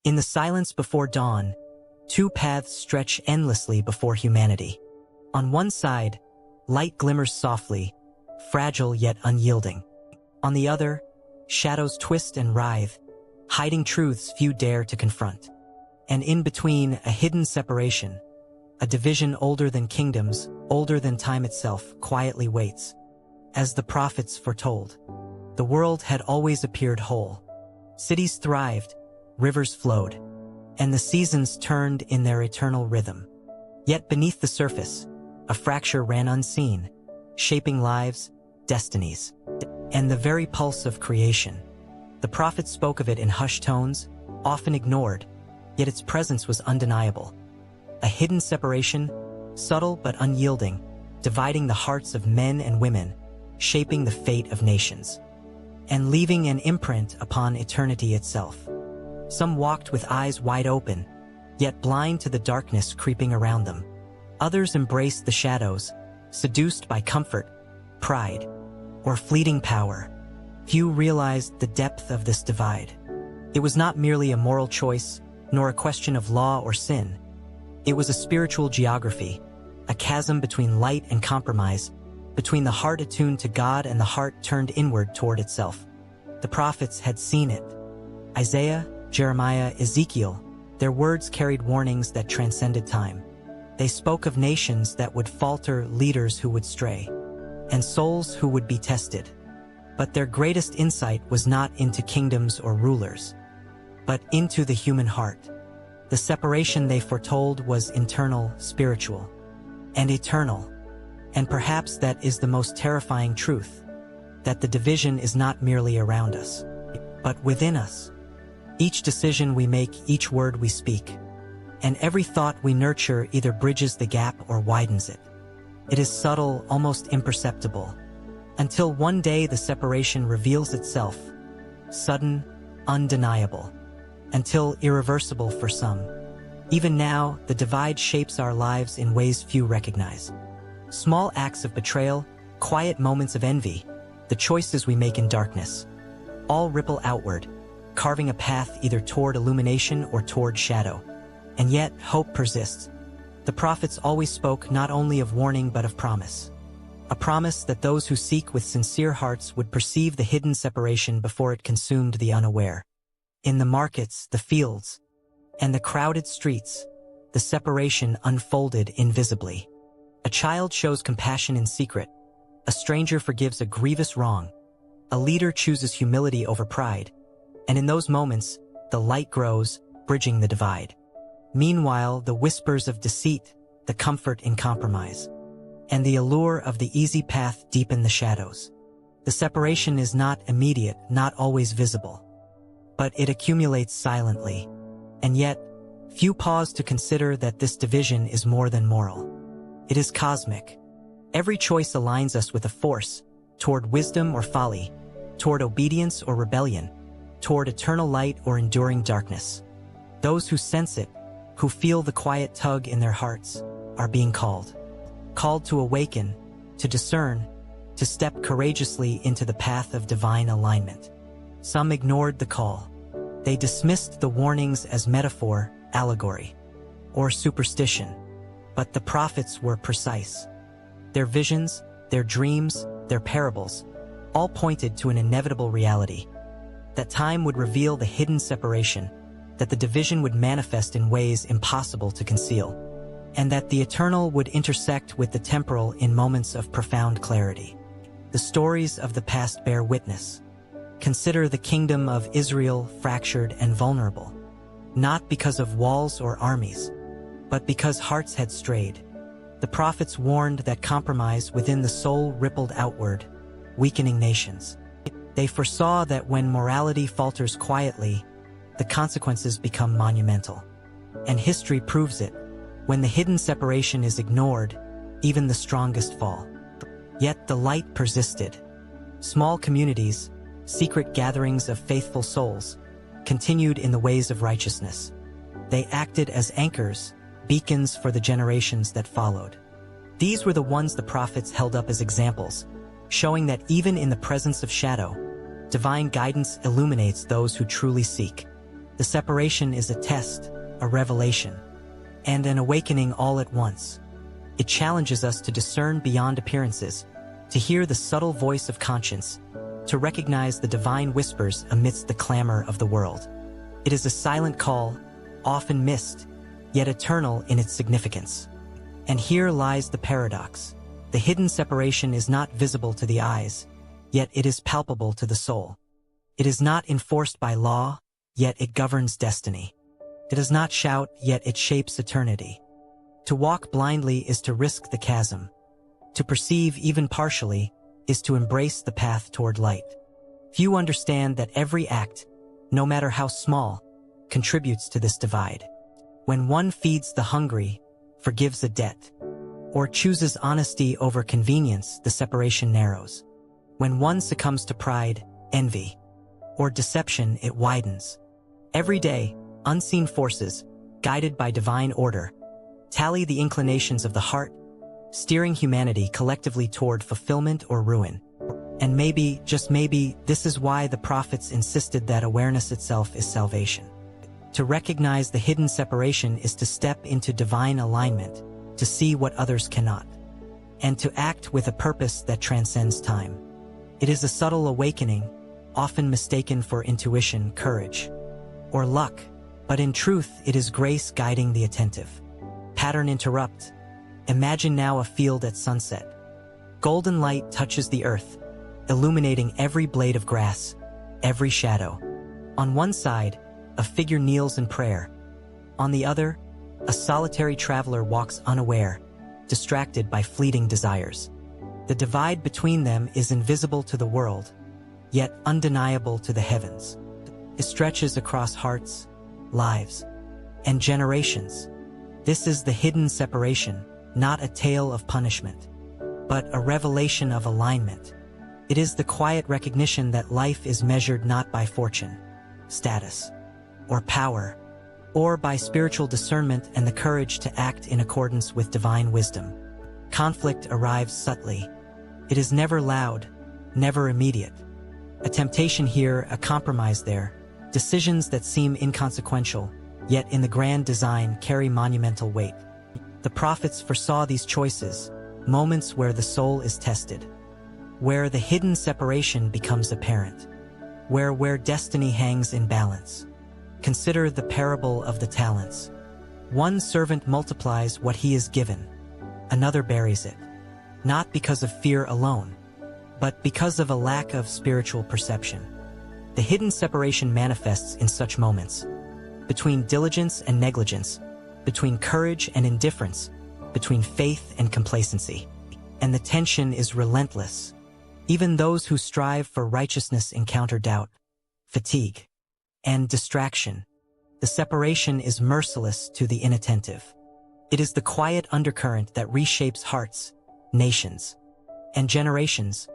In the silence before dawn, two paths stretch endlessly before humanity. On one side, light glimmers softly, fragile yet unyielding. On the other, shadows twist and writhe, hiding truths few dare to confront. And in between, a hidden separation, a division older than kingdoms, older than time itself, quietly waits. As the prophets foretold, the world had always appeared whole. Cities thrived, rivers flowed, and the seasons turned in their eternal rhythm. Yet beneath the surface, a fracture ran unseen, shaping lives, destinies, and the very pulse of creation. The prophets spoke of it in hushed tones, often ignored, yet its presence was undeniable. A hidden separation, subtle but unyielding, dividing the hearts of men and women, shaping the fate of nations, and leaving an imprint upon eternity itself. Some walked with eyes wide open, yet blind to the darkness creeping around them. Others embraced the shadows, seduced by comfort, pride, or fleeting power. Few realized the depth of this divide. It was not merely a moral choice, nor a question of law or sin. It was a spiritual geography, a chasm between light and compromise, between the heart attuned to God and the heart turned inward toward itself. The prophets had seen it. Isaiah, Jeremiah, Ezekiel, their words carried warnings that transcended time. They spoke of nations that would falter, leaders who would stray, and souls who would be tested. But their greatest insight was not into kingdoms or rulers, but into the human heart. The separation they foretold was internal, spiritual, and eternal. And perhaps that is the most terrifying truth, that the division is not merely around us, but within us. Each decision we make, each word we speak, and every thought we nurture either bridges the gap or widens it. It is subtle, almost imperceptible, until one day the separation reveals itself, sudden, undeniable, until irreversible for some. Even now, the divide shapes our lives in ways few recognize. Small acts of betrayal, quiet moments of envy, the choices we make in darkness, all ripple outward, carving a path either toward illumination or toward shadow. And yet, hope persists. The prophets always spoke not only of warning but of promise. A promise that those who seek with sincere hearts would perceive the hidden separation before it consumed the unaware. In the markets, the fields, and the crowded streets, the separation unfolded invisibly. A child shows compassion in secret. A stranger forgives a grievous wrong. A leader chooses humility over pride. And in those moments, the light grows, bridging the divide. Meanwhile, the whispers of deceit, the comfort in compromise, and the allure of the easy path deepen the shadows. The separation is not immediate, not always visible, but it accumulates silently. And yet, few pause to consider that this division is more than moral. It is cosmic. Every choice aligns us with a force, toward wisdom or folly, toward obedience or rebellion, toward eternal light or enduring darkness. Those who sense it, who feel the quiet tug in their hearts, are being called. Called to awaken, to discern, to step courageously into the path of divine alignment. Some ignored the call. They dismissed the warnings as metaphor, allegory, or superstition. But the prophets were precise. Their visions, their dreams, their parables, all pointed to an inevitable reality. That time would reveal the hidden separation, that the division would manifest in ways impossible to conceal, and that the eternal would intersect with the temporal in moments of profound clarity. The stories of the past bear witness. Consider the kingdom of Israel fractured and vulnerable, not because of walls or armies, but because hearts had strayed. The prophets warned that compromise within the soul rippled outward, weakening nations. They foresaw that when morality falters quietly, the consequences become monumental. And history proves it. When the hidden separation is ignored, even the strongest fall. Yet the light persisted. Small communities, secret gatherings of faithful souls, continued in the ways of righteousness. They acted as anchors, beacons for the generations that followed. These were the ones the prophets held up as examples, showing that even in the presence of shadow, divine guidance illuminates those who truly seek. The separation is a test, a revelation, and an awakening all at once. It challenges us to discern beyond appearances, to hear the subtle voice of conscience, to recognize the divine whispers amidst the clamor of the world. It is a silent call, often missed, yet eternal in its significance. And here lies the paradox. The hidden separation is not visible to the eyes, yet it is palpable to the soul. It is not enforced by law, yet it governs destiny. It does not shout, yet it shapes eternity. To walk blindly is to risk the chasm. To perceive even partially is to embrace the path toward light. Few understand that every act, no matter how small, contributes to this divide. When one feeds the hungry, forgives a debt, or chooses honesty over convenience, the separation narrows. When one succumbs to pride, envy, or deception, it widens. Every day, unseen forces, guided by divine order, tally the inclinations of the heart, steering humanity collectively toward fulfillment or ruin. And maybe, just maybe, this is why the prophets insisted that awareness itself is salvation. To recognize the hidden separation is to step into divine alignment, to see what others cannot, and to act with a purpose that transcends time. It is a subtle awakening, often mistaken for intuition, courage, or luck, but in truth it is grace guiding the attentive. Pattern interrupt. Imagine now a field at sunset. Golden light touches the earth, illuminating every blade of grass, every shadow. On one side, a figure kneels in prayer. On the other, a solitary traveler walks unaware, distracted by fleeting desires. The divide between them is invisible to the world, yet undeniable to the heavens. It stretches across hearts, lives, and generations. This is the hidden separation, not a tale of punishment, but a revelation of alignment. It is the quiet recognition that life is measured not by fortune, status, or power, or by spiritual discernment and the courage to act in accordance with divine wisdom. Conflict arrives subtly. It is never loud, never immediate. A temptation here, a compromise there, decisions that seem inconsequential, yet in the grand design carry monumental weight. The prophets foresaw these choices, moments where the soul is tested, where the hidden separation becomes apparent, where destiny hangs in balance. Consider the parable of the talents. One servant multiplies what he is given, another buries it, not because of fear alone, but because of a lack of spiritual perception. The hidden separation manifests in such moments, between diligence and negligence, between courage and indifference, between faith and complacency. And the tension is relentless. Even those who strive for righteousness encounter doubt, fatigue, and distraction. The separation is merciless to the inattentive. It is the quiet undercurrent that reshapes hearts, nations, and generations,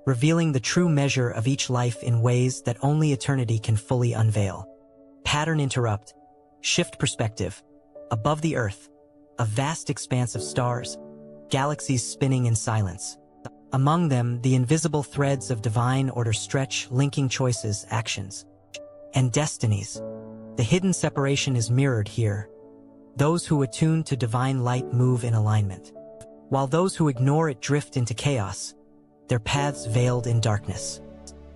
revealing the true measure of each life in ways that only eternity can fully unveil. Pattern interrupt, shift perspective. Above the earth, a vast expanse of stars, galaxies spinning in silence. Among them, the invisible threads of divine order stretch, linking choices, actions, and destinies. The hidden separation is mirrored here. Those who attune to divine light move in alignment, while those who ignore it drift into chaos, their paths veiled in darkness.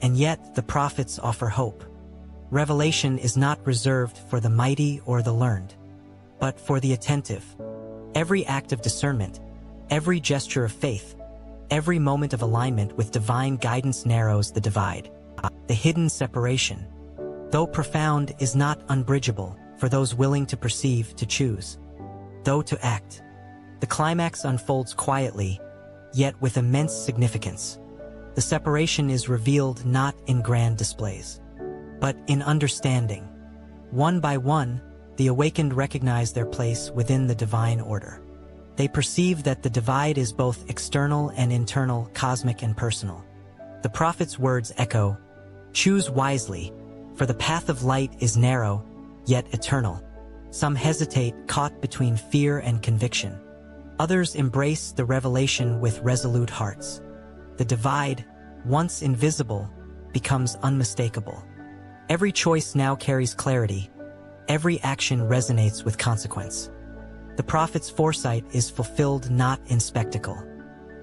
And yet, the prophets offer hope. Revelation is not reserved for the mighty or the learned, but for the attentive. Every act of discernment, every gesture of faith, every moment of alignment with divine guidance narrows the divide. The hidden separation, though profound, is not unbridgeable for those willing to perceive, to choose, though to act. The climax unfolds quietly, yet with immense significance. The separation is revealed not in grand displays, but in understanding. One by one, the awakened recognize their place within the divine order. They perceive that the divide is both external and internal, cosmic and personal. The prophet's words echo, "Choose wisely, for the path of light is narrow, yet eternal." Some hesitate, caught between fear and conviction. Others embrace the revelation with resolute hearts. The divide, once invisible, becomes unmistakable. Every choice now carries clarity, Every action resonates with consequence. The prophet's foresight is fulfilled not in spectacle,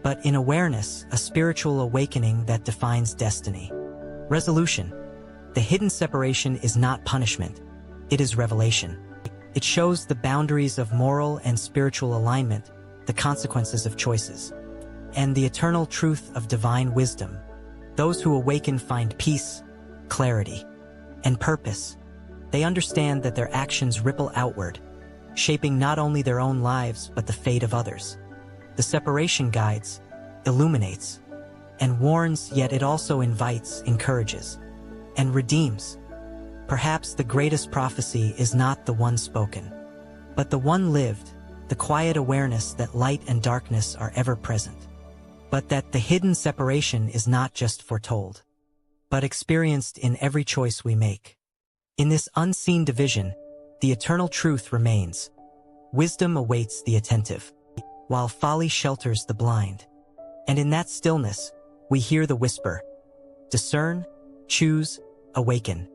but in awareness, a spiritual awakening that defines destiny. Resolution. The hidden separation is not punishment, it is revelation. It shows the boundaries of moral and spiritual alignment, the consequences of choices, and the eternal truth of divine wisdom. Those who awaken find peace, clarity, and purpose. They understand that their actions ripple outward, shaping not only their own lives but the fate of others. The separation guides, illuminates, and warns, yet it also invites, encourages, and redeems. Perhaps the greatest prophecy is not the one spoken, but the one lived, the quiet awareness that light and darkness are ever present, but that the hidden separation is not just foretold, but experienced in every choice we make. In this unseen division, the eternal truth remains. Wisdom awaits the attentive, while folly shelters the blind. And in that stillness, we hear the whisper, discern, choose, awaken.